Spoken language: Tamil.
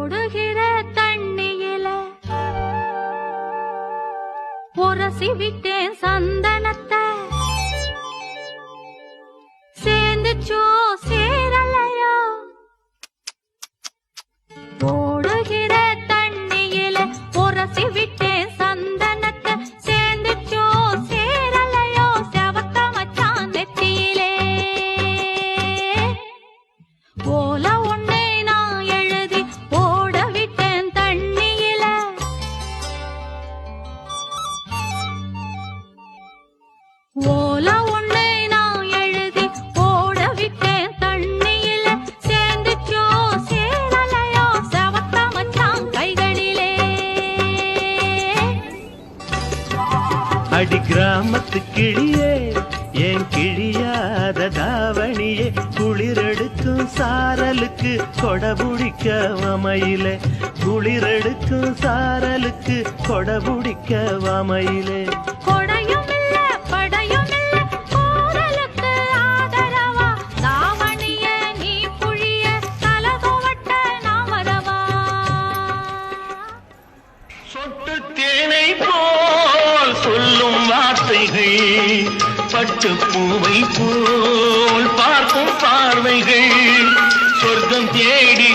ஓடுகிற தண்ணியில உரசி விட்டேன் சந்தனத்தை சேர்ந்துச்சோ சேரலையோ ஓடுகிற தண்ணியில உரசி விட்டேன் சந்தனத்தை சேர்ந்துச்சோ சேரலையோ செவத்த மச்சான் நெத்தியிலே ஓல ஒண்ணே நான் எழுதி ஓட விட்டேன் தண்ணியில ஓல ஒண்ணே நான் எழுதி ஓட விட்டேன் தண்ணியில சேர்ந்துச்சோ சேரலையோ செவத்த மச்சான் கைகளிலே அடி கிராமத்து கிளியே ஏன் கிழியாத தாவணியே குளிரெடுக்கும் சாரலுக்கு கொடபுடிக்க வமையிலே குளிரெடுக்கும் சாரலுக்கு கொடபுடிக்க வமையிலே கொடையும் இல்ல படையும் இல்ல கோரலுக்கு ஆதரவா தாவணிய நீ புழிய தலகோவட்ட நான் வரவா சொட்டு தேனை போல் சொல்லும் வார்த்தைகள் பட்டு பூவை போல் பார்க்கும் பார்வைகள் சொர்க்கம் தேடி